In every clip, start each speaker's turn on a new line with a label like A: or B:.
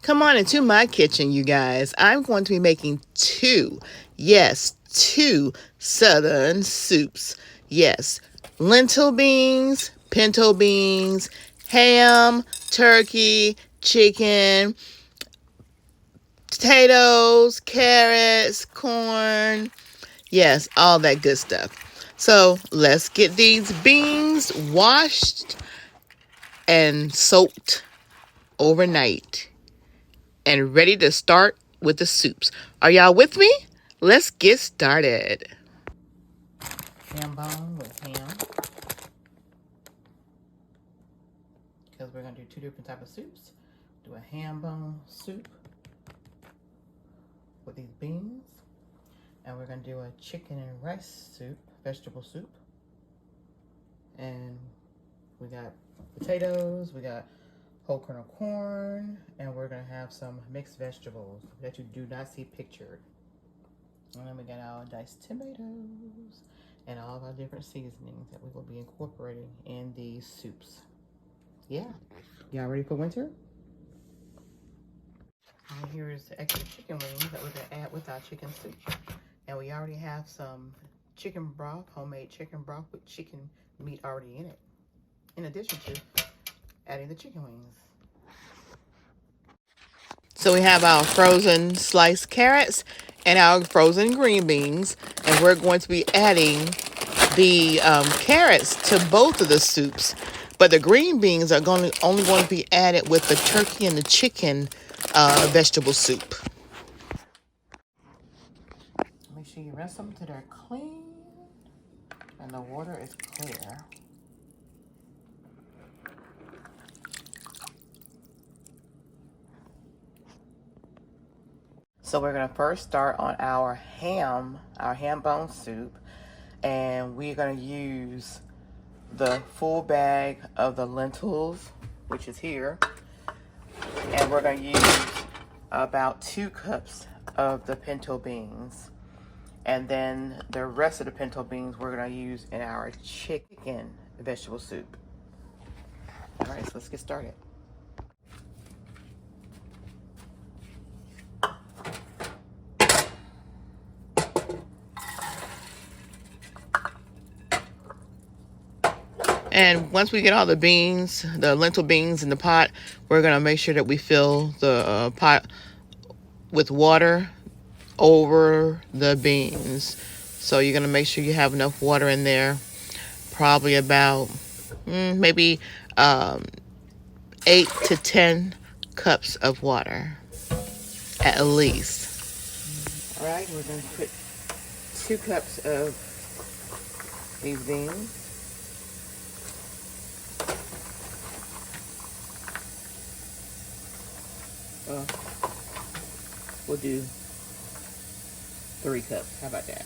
A: Come on into my kitchen, you guys. I'm going to be making two southern soups. Yes, lentil beans, pinto beans, ham, turkey, chicken, potatoes, carrots, corn. Yes, all that good stuff. So let's get these beans washed and soaked overnight and ready to start with the soups. Are y'all with me? Let's get started. Ham bone with ham, because we're going to do two different types of soups. Do a ham bone soup with these beans, and we're going to do a chicken and rice soup, vegetable soup. And we got potatoes, we got whole kernel corn, and we're going to have some mixed vegetables that you do not see pictured. And then we got our diced tomatoes and all of our different seasonings that we will be incorporating in these soups. Yeah. Y'all ready for winter? And here is the extra chicken wings that we're going to add with our chicken soup. And we already have some chicken broth, homemade chicken broth with chicken meat already in it, in addition to adding the chicken wings. So we have our frozen sliced carrots and our frozen green beans, and we're going to be adding the carrots to both of the soups, but the green beans are only going to be added with the turkey and the chicken vegetable soup. Make sure you rinse them till they're clean and the water is clear. So we're gonna first start on our ham bone soup, and we're gonna use the full bag of the lentils, which is here, and we're gonna use about 2 cups of the pinto beans, and then the rest of the pinto beans we're gonna use in our chicken vegetable soup. All right, so let's get started. And once we get all the beans, the lentil beans in the pot, we're gonna make sure that we fill the pot with water over the beans. So you're gonna make sure you have enough water in there, probably about maybe 8 to 10 cups of water, at least. All right, we're gonna put 2 cups of these beans. We'll do 3 cups. How about that?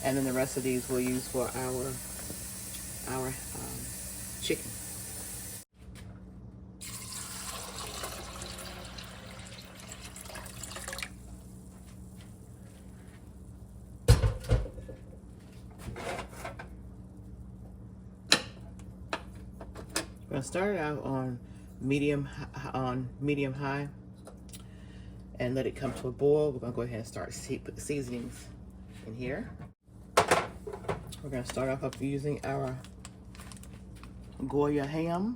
A: And then the rest of these we'll use for our chicken. We're gonna start it out on medium high and let it come to a boil. We're gonna go ahead and start put the seasonings in here. We're gonna start off using our Goya ham.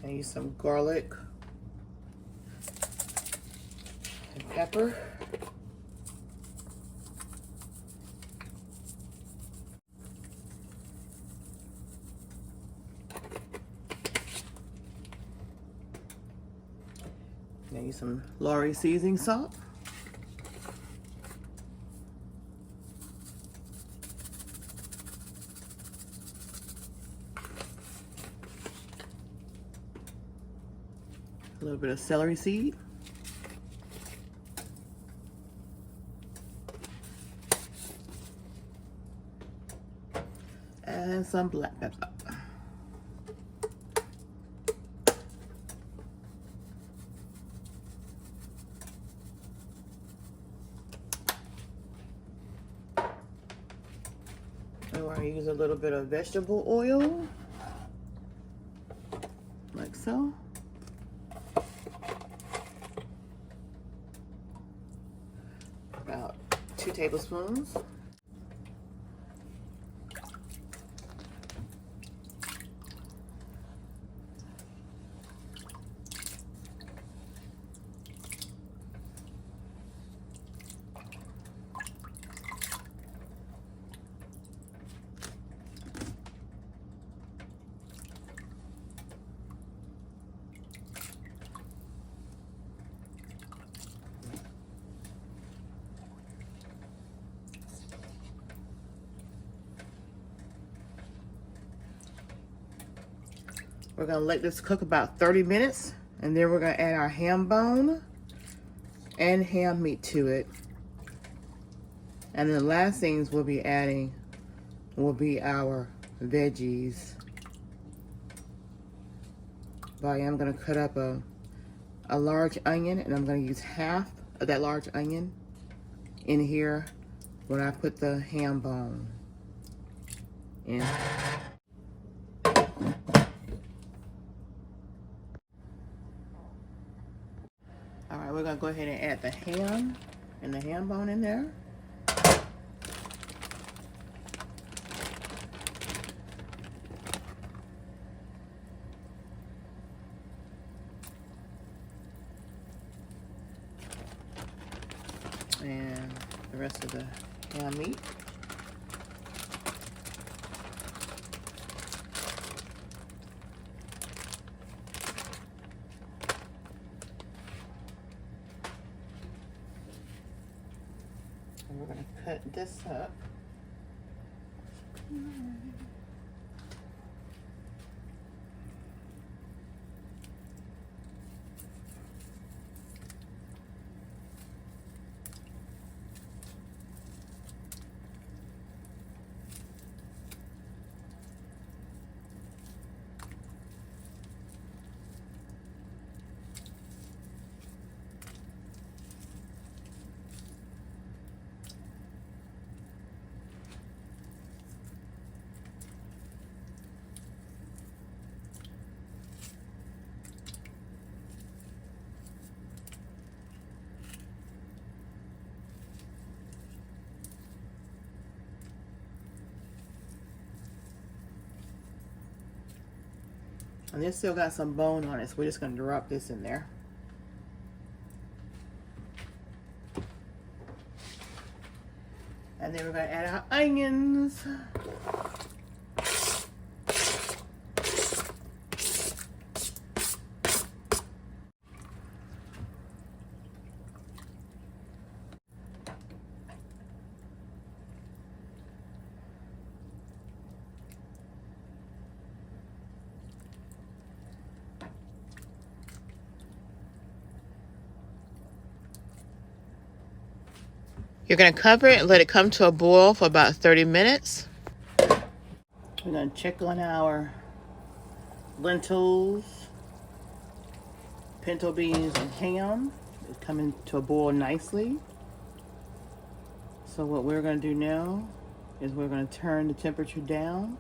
A: I use some garlic and pepper. I use some Lorry seasoning salt. A little bit of celery seed. And some black pepper. And we're going to use a little bit of vegetable oil, like so. About 2 tablespoons. We're gonna let this cook about 30 minutes, and then we're gonna add our ham bone and ham meat to it. And the last things we'll be adding will be our veggies. But I am gonna cut up a large onion, and I'm gonna use half of that large onion in here when I put the ham bone in. All right, we're gonna go ahead and add the ham and the ham bone in there. And the rest of the ham meat. And we're going to cut this up. And this still got some bone on it, so we're just going to drop this in there. And then we're going to add our onions. You're going to cover it and let it come to a boil for about 30 minutes. We're going to check on our lentils, pinto beans, and ham. It's coming to a boil nicely. So what we're going to do now is we're going to turn the temperature down.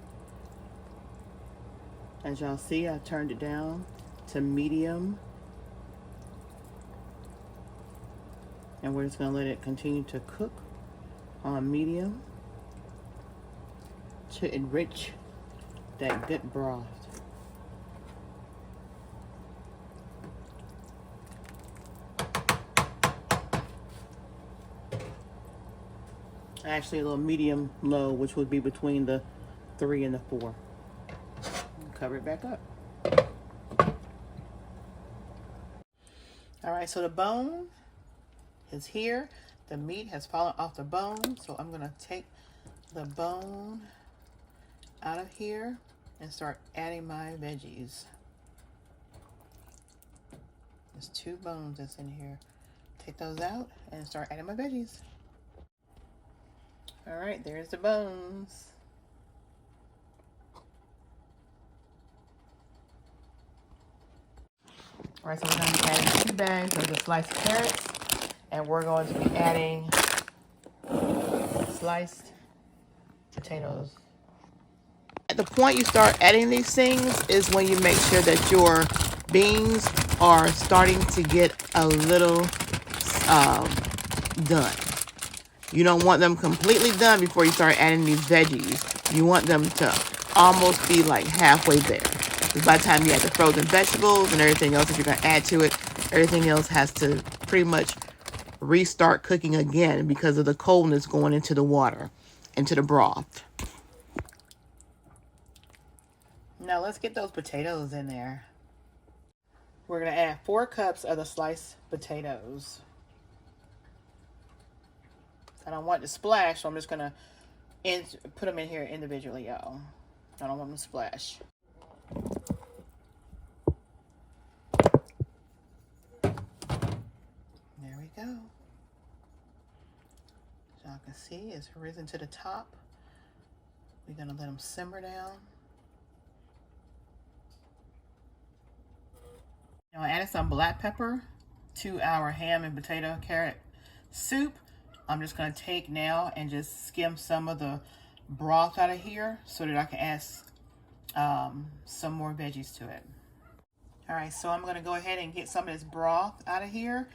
A: As y'all see, I turned it down to medium. And we're just going to let it continue to cook on medium to enrich that good broth. Actually, a little medium low, which would be between the 3 and the 4. Cover it back up. All right, so the bone is here. The meat has fallen off the bone, so I'm going to take the bone out of here and start adding my veggies. There's 2 bones that's in here. Take those out and start adding my veggies. All right, there's the bones. All right, so we're going to be adding 2 bags of the sliced carrots, and we're going to be adding sliced potatoes. At the point you start adding these things is when you make sure that your beans are starting to get a little done. You don't want them completely done before you start adding these veggies. You want them to almost be like halfway there. Because by the time you add the frozen vegetables and everything else that you're going to add to it, everything else has to pretty much restart cooking again because of the coldness going into the water, into the broth. Now let's get those potatoes in there. We're going to add 4 cups of the sliced potatoes. I don't want it to splash, so I'm just going to put them in here individually, y'all. I don't want them to splash. There we go. As y'all can see, it's risen to the top. We're going to let them simmer down. Now I added some black pepper to our ham and potato carrot soup. I'm just going to take now and just skim some of the broth out of here so that I can add some more veggies to it. All right, so I'm going to go ahead and get some of this broth out of here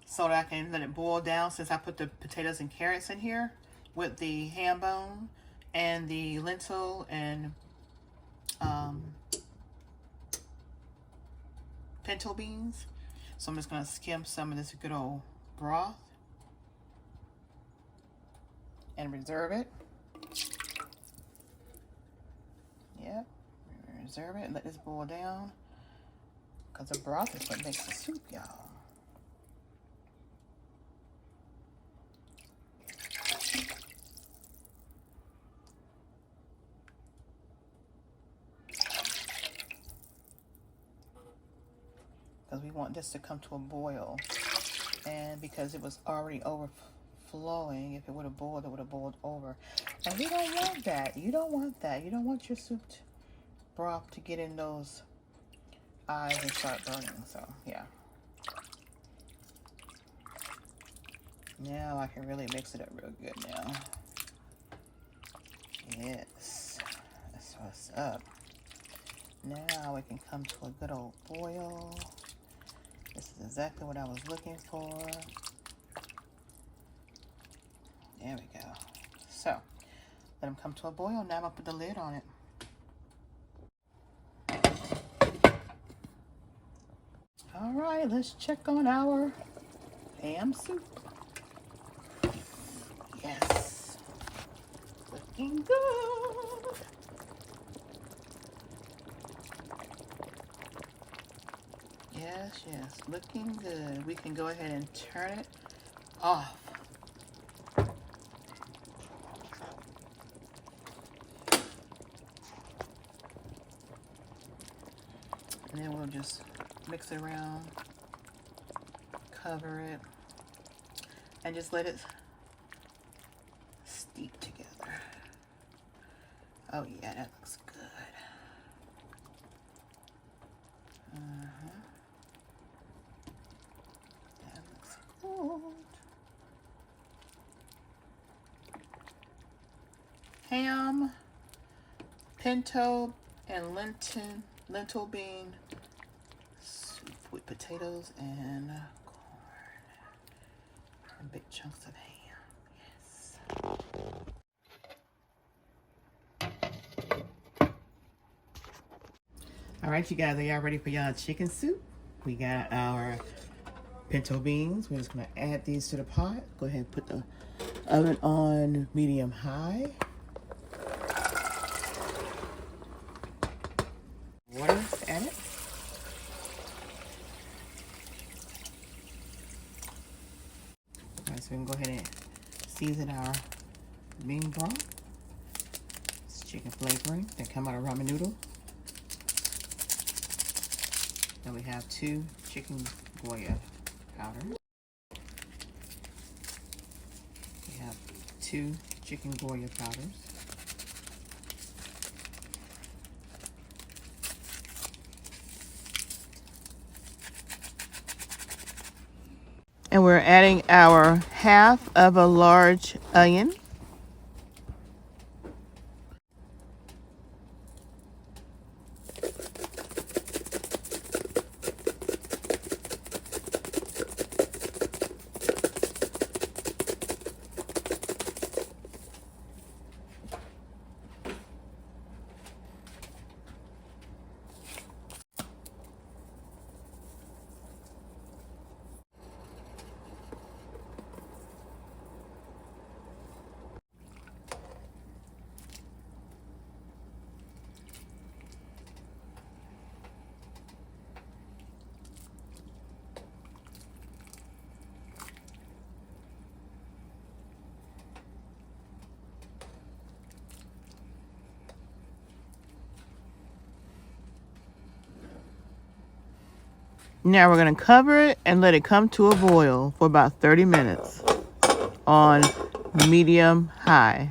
A: so that I can let it boil down, since I put the potatoes and carrots in here with the ham bone and the lentil and pinto beans. So I'm just going to skim some of this good old broth and reserve it. Yep, reserve it and let this boil down, because the broth is what makes the soup, y'all. Because we want this to come to a boil, and because it was already overflowing, if it would have boiled, it would have boiled over, and we don't want that. You don't want that. You don't want your soup broth to get in those eyes and start burning. So yeah, now I can really mix it up real good now. Yes, that's what's up. Now we can come to a good old boil. This is exactly what I was looking for. There we go. So, let them come to a boil. Now I'm going to put the lid on it. All right, let's check on our ham soup. Yes. Looking good. Yes, yes, looking good. We can go ahead and turn it off. And then we'll just mix it around, cover it, and just let it steep together. Oh yeah, that looks good. That looks good. Ham, pinto, and lentil bean soup with potatoes and corn and big chunks of ham. Yes. All right, you guys, are y'all ready for y'all chicken soup? We got our pinto beans. We're just gonna add these to the pot. Go ahead and put the oven on medium high. Water, add it. All right, so we can go ahead and season our bean broth. It's chicken flavoring that come out of ramen noodle. Then we have 2 chicken Goya powders. We have 2 chicken Goya powders. And we're adding our half of a large onion. Now we're going to cover it and let it come to a boil for about 30 minutes on medium high.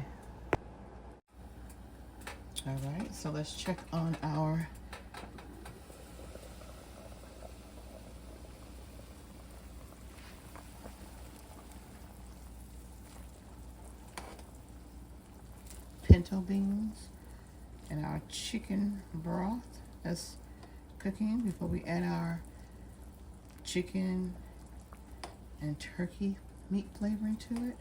A: All right, so let's check on our pinto beans and our chicken broth that's cooking before we add our chicken and turkey meat flavoring to it.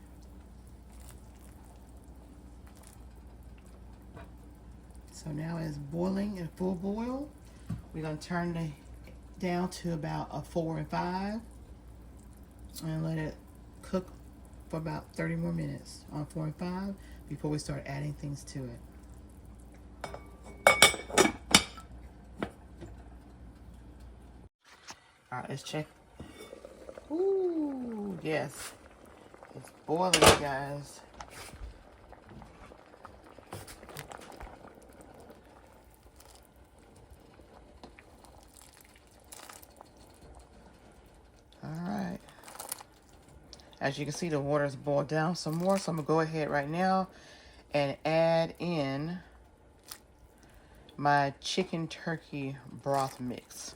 A: So now it's boiling at full boil. We're going to turn it down to about a 4 and 5 and let it cook for about 30 more minutes on 4 and 5 before we start adding things to it. All right, let's check. Ooh, yes. It's boiling, guys. All right. As you can see, the water's boiled down some more, so I'm gonna go ahead right now and add in my chicken turkey broth mix.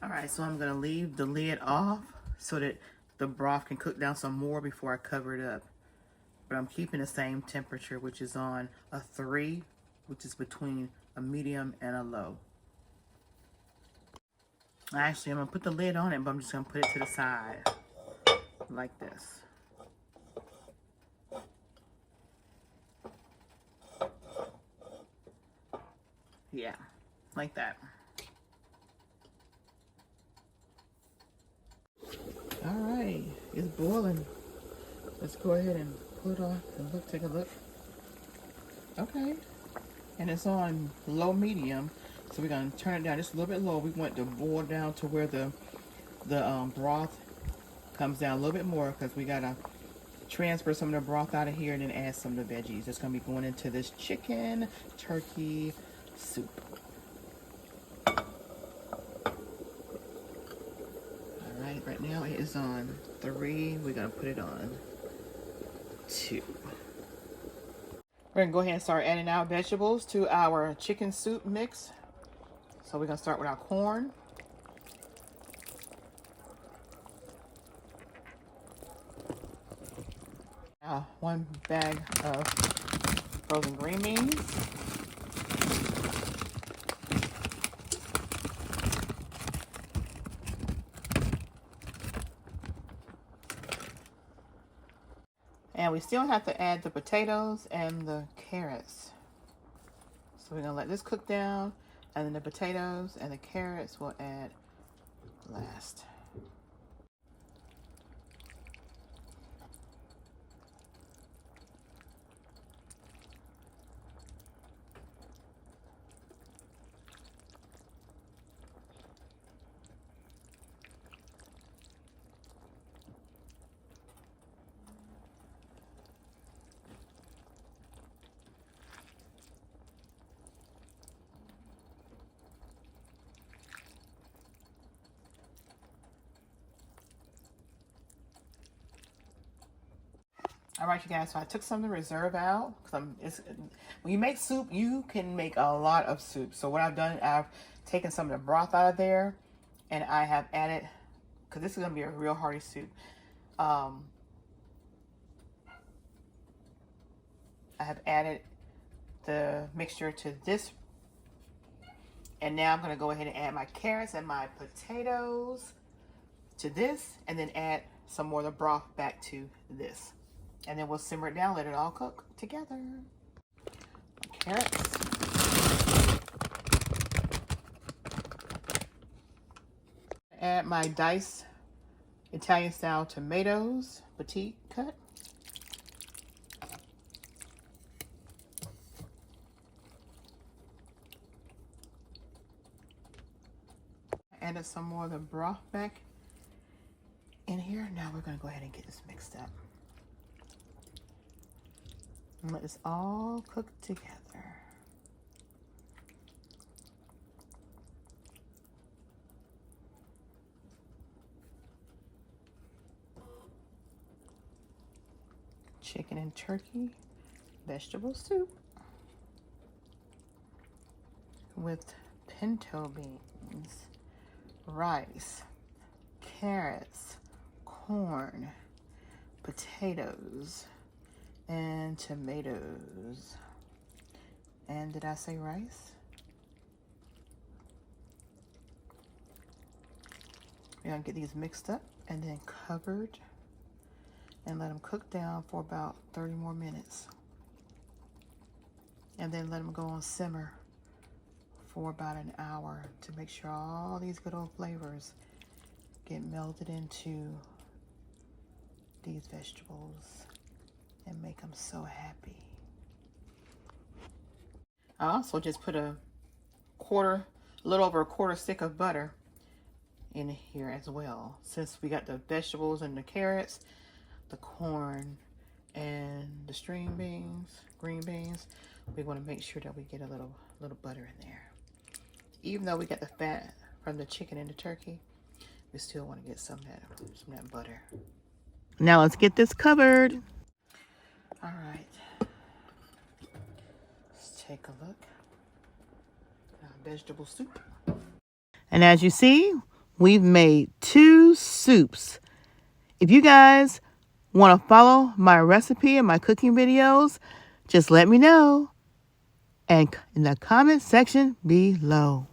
A: All right, so I'm gonna leave the lid off so that the broth can cook down some more before I cover it up. But I'm keeping the same temperature, which is on a 3, which is between a medium and a low. Actually, I'm gonna put the lid on it, but I'm just gonna put it to the side, like this. Yeah, like that. All right, it's boiling. Let's go ahead and pull it off and look, take a look. Okay, and it's on low medium, so we're gonna turn it down just a little bit low. We want to boil down to where the broth comes down a little bit more, because we gotta transfer some of the broth out of here and then add some of the veggies. It's gonna be going into this chicken turkey soup. Right now it is on 3. We're gonna put it on 2. We're gonna go ahead and start adding our vegetables to our chicken soup mix. So we're gonna start with our corn. Now 1 bag of frozen green beans. And we still have to add the potatoes and the carrots. So we're gonna let this cook down, and then the potatoes and the carrots we'll add last. All right, you guys, so I took some of the reserve out. When you make soup, you can make a lot of soup. So what I've done, I've taken some of the broth out of there, and I have added, because this is going to be a real hearty soup, I have added the mixture to this. And now I'm going to go ahead and add my carrots and my potatoes to this, and then add some more of the broth back to this. And then we'll simmer it down, let it all cook together. Carrots. Add my diced Italian style tomatoes, petite cut. Added some more of the broth back in here. Now we're going to go ahead and get this mixed up. And let this all cook together. Chicken and turkey vegetable soup with pinto beans, rice, carrots, corn, potatoes, and tomatoes. And did I say rice? We're gonna get these mixed up and then covered and let them cook down for about 30 more minutes. And then let them go on simmer for about an hour to make sure all these good old flavors get melted into these vegetables and make them so happy. I also just put a little over a quarter stick of butter in here as well. Since we got the vegetables and the carrots, the corn, and the string beans, green beans, we want to make sure that we get a little butter in there. Even though we got the fat from the chicken and the turkey, we still want to get some of that butter. Now let's get this covered. All right, let's take a look at our vegetable soup. And as you see, we've made 2 soups. If you guys want to follow my recipe and my cooking videos, just let me know and in the comment section below.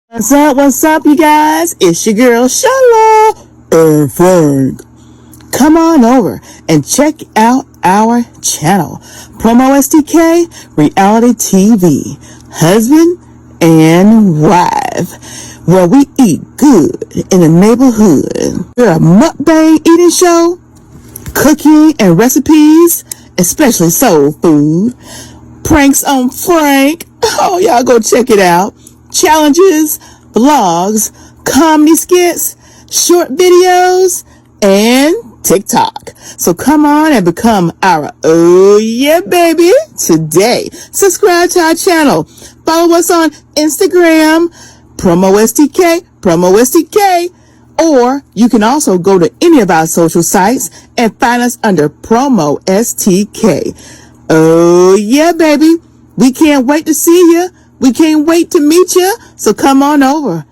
A: What's up, you guys? It's your girl, Shala and Frank. Come on over and check out our channel, PromoSTK Reality TV, husband and wife, where we eat good in the neighborhood. We're a mukbang eating show, cooking and recipes, especially soul food, pranks on Frank. Oh, y'all go check it out. Challenges, vlogs, comedy skits, short videos, and TikTok. So come on and become our oh yeah baby today. Subscribe to our channel. Follow us on Instagram, PromoSTK, or you can also go to any of our social sites and find us under PromoSTK. Oh yeah baby. We can't wait to see you. We can't wait to meet you. So come on over